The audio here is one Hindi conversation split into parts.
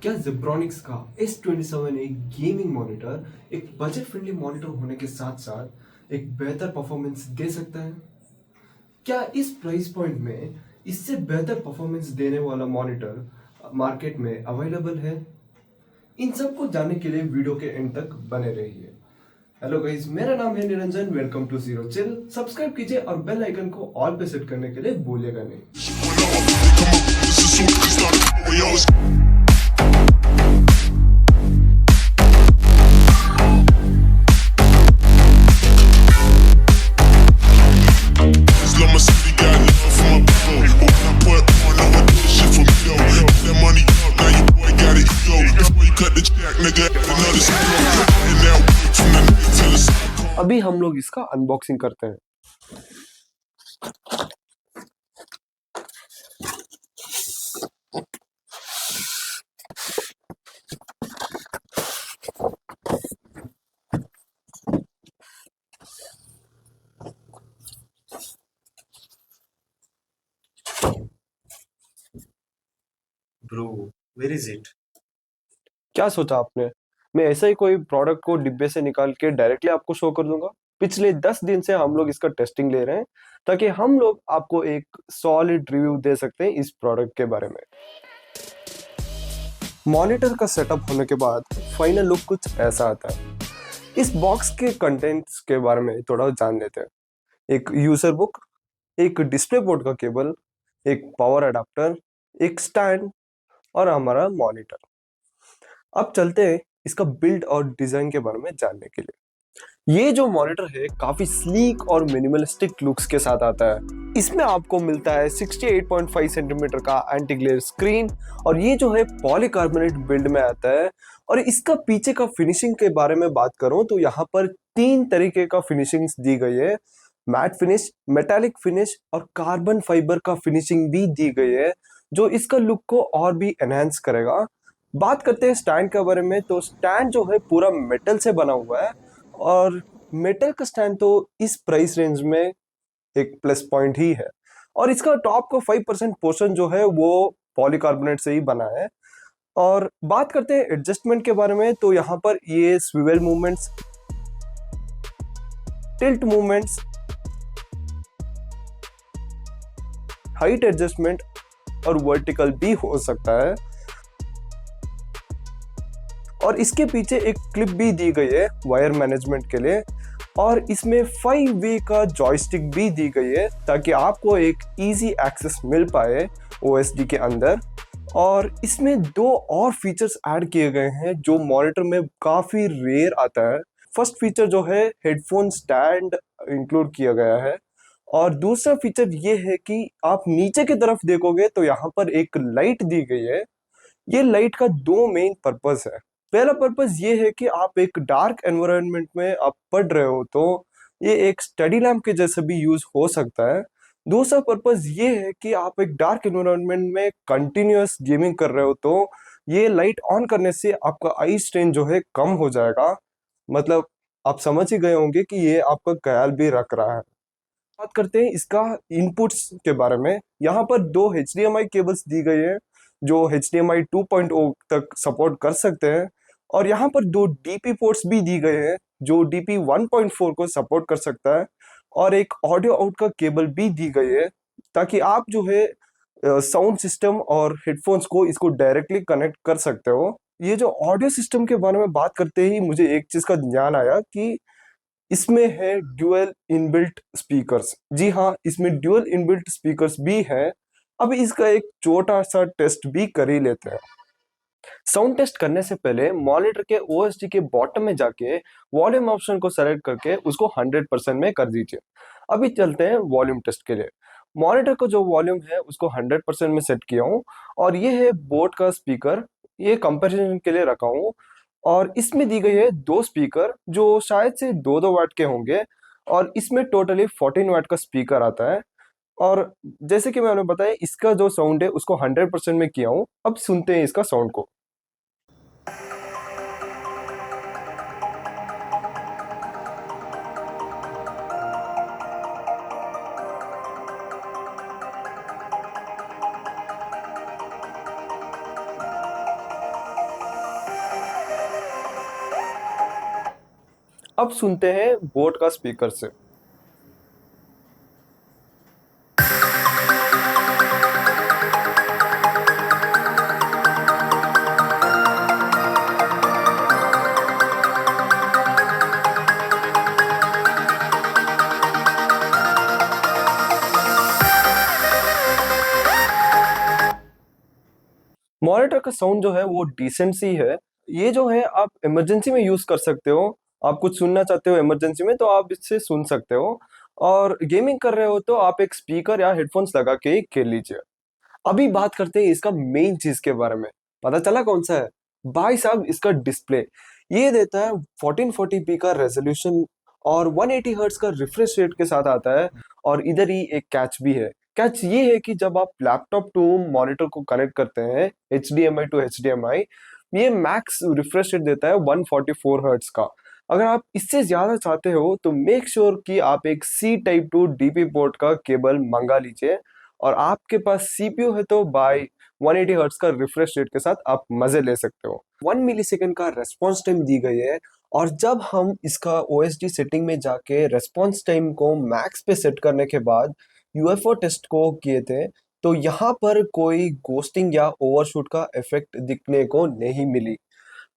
क्या ज़ेब्रॉनिक्स का S27 एक गेमिंग मॉनिटर एक बजट फ्रेंडली मॉनिटर होने के साथ साथ एक बेहतर परफॉर्मेंस दे सकता है? क्या इस प्राइस पॉइंट में इससे बेहतर परफॉर्मेंस देने वाला मॉनिटर मार्केट में अवेलेबल है? इन सब को जानने के लिए वीडियो के एंड तक बने रहिए। हेलो गाइस, मेरा नाम है Niranjan. Welcome to zero chill. Subscribe कीजिए और बेल आइकन को ऑल पे सेट करने के लिए भूलिएगा नहीं। अभी हम लोग इसका अनबॉक्सिंग करते हैं। Bro, where is it? क्या सोचा आपने? मैं ऐसा ही कोई प्रोडक्ट को डिब्बे से निकाल के डायरेक्टली आपको शो कर दूंगा? पिछले 10 दिन से हम लोग इसका टेस्टिंग ले रहे हैं ताकि हम लोग आपको एक सॉलिड रिव्यू दे सकते हैं इस प्रोडक्ट के बारे में। मॉनिटर का सेटअप होने के बाद फाइनल लुक कुछ ऐसा आता है। इस बॉक्स के कंटेंट्स के बारे में थोड़ा जान लेते हैं। एक यूजर बुक, एक डिस्प्ले पोर्ट का केबल, एक पावर अडाप्टर, एक स्टैंड और हमारा मॉनिटर। अब चलते हैं इसका बिल्ड और डिजाइन के बारे में जानने के लिए। ये जो मॉनिटर है काफी स्लीक और मिनिमलिस्टिक लुक्स के साथ आता है। इसमें आपको मिलता है 68.5 सेंटीमीटर का एंटी ग्लेयर स्क्रीन और ये जो है पॉलीकार्बोनेट बिल्ड में आता है। और इसका पीछे का फिनिशिंग के बारे में बात करूं तो यहाँ पर 3 तरीके का फिनिशिंग्स दी गई है। मैट फिनिश, मेटालिक फिनिश और कार्बन फाइबर का फिनिशिंग भी दी गई है, जो इसका लुक को और भी एनहांस करेगा। बात करते हैं स्टैंड के बारे में, तो स्टैंड जो है पूरा मेटल से बना हुआ है और मेटल का स्टैंड तो इस प्राइस रेंज में एक प्लस पॉइंट ही है। और इसका टॉप का 5% पोर्शन जो है वो पॉलीकार्बोनेट से ही बना है। और बात करते हैं एडजस्टमेंट के बारे में, तो यहाँ पर ये swivel movements, tilt movements, height adjustment और वर्टिकल भी हो सकता है। और इसके पीछे एक क्लिप भी दी गई है वायर मैनेजमेंट के लिए। और इसमें 5 वे का जॉयस्टिक भी दी गई है ताकि आपको एक इजी एक्सेस मिल पाए ओएसडी के अंदर। और इसमें 2 और फीचर्स ऐड किए गए हैं जो मॉनिटर में काफ़ी रेयर आता है। फर्स्ट फीचर जो है हेडफोन स्टैंड इंक्लूड किया गया है। और दूसरा फीचर ये है कि आप नीचे की तरफ देखोगे तो यहाँ पर एक लाइट दी गई है। ये लाइट का 2 मेन पर्पस है। पहला पर्पस ये है कि आप एक डार्क एनवायरनमेंट में आप पढ़ रहे हो तो ये एक स्टडी लैम्प के जैसे भी यूज हो सकता है। दूसरा पर्पस ये है कि आप एक डार्क एनवायरनमेंट में कंटिन्यूअस गेमिंग कर रहे हो तो ये लाइट ऑन करने से आपका आई स्ट्रेन जो है कम हो जाएगा। मतलब आप समझ ही गए होंगे कि ये आपका ख्याल भी रख रहा है। बात करते हैं इसका इनपुट्स के बारे में। यहाँ पर 2 HDMI केबल्स दी गई है जो HDMI 2.0 तक सपोर्ट कर सकते हैं। और यहाँ पर 2 DP पोर्ट्स भी दी गए हैं जो DP 1.4 को सपोर्ट कर सकता है। और एक ऑडियो आउट का केबल भी दी गई है ताकि आप जो है साउंड सिस्टम और हेडफोन्स को इसको डायरेक्टली कनेक्ट कर सकते हो। ये जो ऑडियो सिस्टम के बारे में बात करते ही मुझे एक चीज का ध्यान आया कि इसमें है ड्यूअल इनबिल्ट स्पीकर्स। जी हाँ, इसमें ड्यूअल इनबिल्ट स्पीकर्स भी हैं। अब इसका एक छोटा सा टेस्ट भी कर ही लेते हैं। साउंड टेस्ट करने से पहले मॉनिटर के ओएसडी के बॉटम में जाके वॉल्यूम ऑप्शन को सेलेक्ट करके उसको 100% में कर दीजिए। अभी चलते हैं वॉल्यूम टेस्ट के लिए। मॉनिटर का जो वॉल्यूम है उसको 100% में सेट किया हूँ। और ये है बोट का स्पीकर, ये कंपैरिजन के लिए रखा हूँ। और इसमें दी गई है 2 स्पीकर जो शायद से 2-2 वाट के होंगे। और इसमें टोटली 14 वाट का स्पीकर आता है। और जैसे कि मैंने बताया, इसका जो साउंड है उसको 100% में किया हूँ। अब सुनते हैं इसका साउंड को। अब सुनते हैं बोट का स्पीकर से। मॉनिटर का साउंड जो है वो डिसेंट सी है। ये जो है आप इमरजेंसी में यूज कर सकते हो। आप कुछ सुनना चाहते हो इमरजेंसी में तो आप इससे सुन सकते हो। और गेमिंग कर रहे हो तो आप एक स्पीकर या हेडफोन्स लगा के ही खेल लीजिए। अभी बात करते हैं इसका मेन चीज के बारे में। पता चला कौन सा है? भाई साहब, इसका डिस्प्ले। ये देता है 1440p का रेजोल्यूशन और 180 हर्ट्ज का रिफ्रेश रेट के साथ आता है। और इधर ही एक कैच भी है। कैच ये है कि जब आप लैपटॉप टू मॉनिटर को कनेक्ट करते हैं HDMI टू HDMI, ये मैक्स रिफ्रेश रेट देता है 144 हर्ट्ज का। अगर आप इससे ज्यादा चाहते हो तो मेक श्योर कि आप एक C type two DP port का केबल मंगा लीजिए। और आपके पास CPU है तो बाय 180 हर्ट्ज का रिफ्रेश रेट के साथ आप मजे ले सकते हो। 1 मिलीसेकंड का रेस्पॉन्स टाइम दी गई है। और जब हम इसका OSD सेटिंग में जाके रेस्पॉन्स टाइम को मैक्स पे सेट करने के बाद UFO टेस्ट को किए थे, तो यहाँ पर कोई गोस्टिंग या ओवरशूट का इफेक्ट दिखने को नहीं मिली।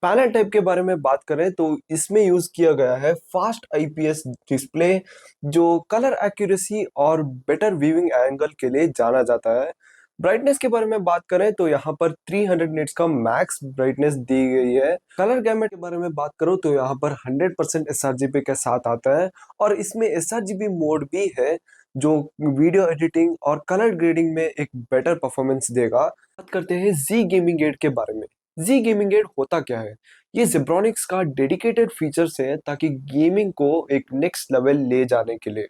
पैनल टाइप के बारे में बात करें तो इसमें यूज किया गया है फास्ट IPS डिस्प्ले, जो कलर एक्यूरेसी और बेटर व्यूइंग एंगल के लिए जाना जाता है। ब्राइटनेस के बारे में बात करें तो यहाँ पर 300 निट्स का मैक्स ब्राइटनेस दी गई है। कलर गैमेट के बारे में बात करूँ तो यहाँ पर 100% sRGB के साथ आता है। और इसमें sRGB मोड भी है जो वीडियो एडिटिंग और कलर ग्रेडिंग में एक बेटर परफॉर्मेंस देगा। बात करते हैं Z गेमिंग एड के बारे में। जी गेमिंग एड होता क्या है? ये जेब्रॉनिक्स का डेडिकेटेड फीचर्स है ताकि गेमिंग को एक नेक्स्ट लेवल ले जाने के लिए।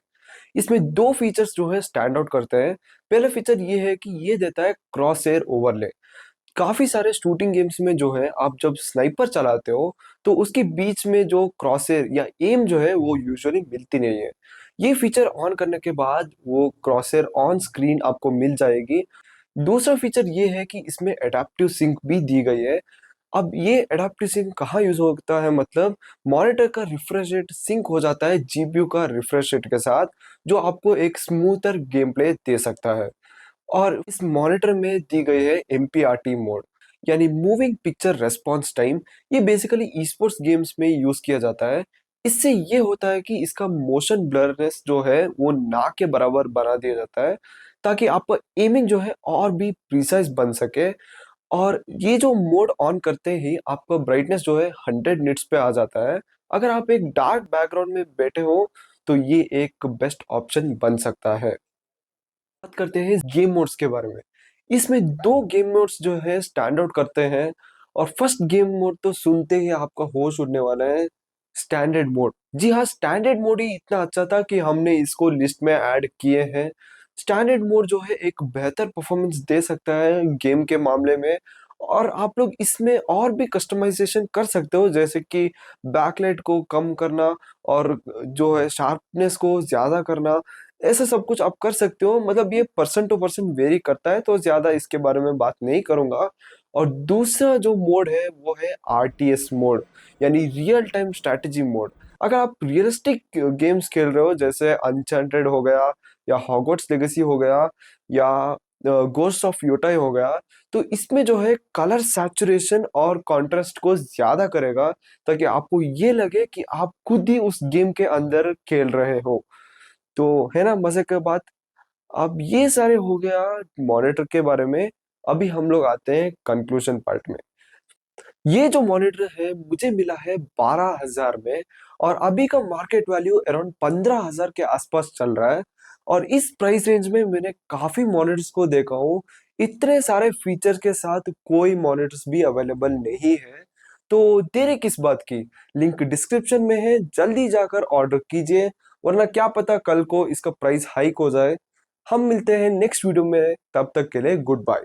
इसमें दो फीचर्स जो है स्टैंड आउट करते हैं। पहला फीचर ये है कि ये देता है क्रॉस एयर ओवरले। काफी सारे शूटिंग गेम्स में जो है आप जब स्नाइपर चलाते हो तो उसके बीच में जो क्रॉस एयर या एम जो है वो यूजुअली मिलती नहीं है। ये फीचर ऑन करने के बाद वो क्रॉस एयर ऑन स्क्रीन आपको मिल जाएगी। दूसरा फीचर ये है कि इसमें एडाप्टिव सिंक भी दी गई है। अब ये एडाप्टिव सिंक कहाँ यूज होता है? मतलब मॉनिटर का रिफ्रेश रेट सिंक हो जाता है GPU का रिफ्रेश रेट के साथ, जो आपको एक स्मूथर गेम प्ले दे सकता है। और इस मॉनिटर में दी गई है MPRT मोड, यानी मूविंग पिक्चर रेस्पॉन्स टाइम। ये बेसिकली esports गेम्स में यूज किया जाता है। इससे ये होता है कि इसका मोशन ब्लरनेस जो है वो ना के बराबर बना दिया जाता है, ताकि आपका एमिंग जो है और भी प्रिसाइज बन सके। और ये जो मोड ऑन करते ही आपका ब्राइटनेस जो है 100 निट्स पे आ जाता है। अगर आप एक डार्क बैकग्राउंड में बैठे हो तो ये एक बेस्ट ऑप्शन बन सकता है। बात करते हैं गेम मोड्स के बारे में। इसमें दो गेम मोड्स जो है स्टैंड आउट करते हैं। और फर्स्ट गेम मोड तो सुनते ही आपका होश उड़ने वाला है, स्टैंडर्ड मोड। जी हाँ, स्टैंडर्ड मोड ही इतना अच्छा था कि हमने इसको लिस्ट में ऐड किए हैं। स्टैंडर्ड मोड जो है एक बेहतर परफॉर्मेंस दे सकता है गेम के मामले में। और आप लोग इसमें और भी कस्टमाइजेशन कर सकते हो, जैसे कि बैकलाइट को कम करना और जो है शार्पनेस को ज्यादा करना। ऐसा सब कुछ आप कर सकते हो। मतलब ये पर्सन टू पर्सन वेरी करता है, तो ज्यादा इसके बारे में बात नहीं करूंगा। और दूसरा जो मोड है वो है RTS मोड, यानी रियल टाइम स्ट्रैटेजी मोड। अगर आप रियलिस्टिक गेम्स खेल रहे हो, जैसे अनचार्टेड हो गया या हॉगवर्ट्स लेगेसी हो गया या गोस्ट ऑफ योटाई हो गया, तो इसमें जो है कलर सैचुरेशन और कॉन्ट्रास्ट को ज्यादा करेगा, ताकि आपको ये लगे कि आप खुद ही उस गेम के अंदर खेल रहे हो। तो है ना मजे की बात। अब ये सारे हो गया मॉनिटर के बारे में। अभी हम लोग आते हैं कंक्लूजन पार्ट में। ये जो मॉनिटर है मुझे मिला है 12,000 में। और अभी का मार्केट वैल्यू अराउंड 15,000 के आसपास चल रहा है। और इस प्राइस रेंज में मैंने काफी मॉनिटर्स को देखा हूँ। इतने सारे फीचर के साथ कोई मॉनिटर्स भी अवेलेबल नहीं है। तो देरी किस बात की? लिंक डिस्क्रिप्शन में है, जल्दी जाकर ऑर्डर कीजिए, वरना क्या पता कल को इसका प्राइस हाइक हो जाए। हम मिलते हैं नेक्स्ट वीडियो में, तब तक के लिए गुड बाय।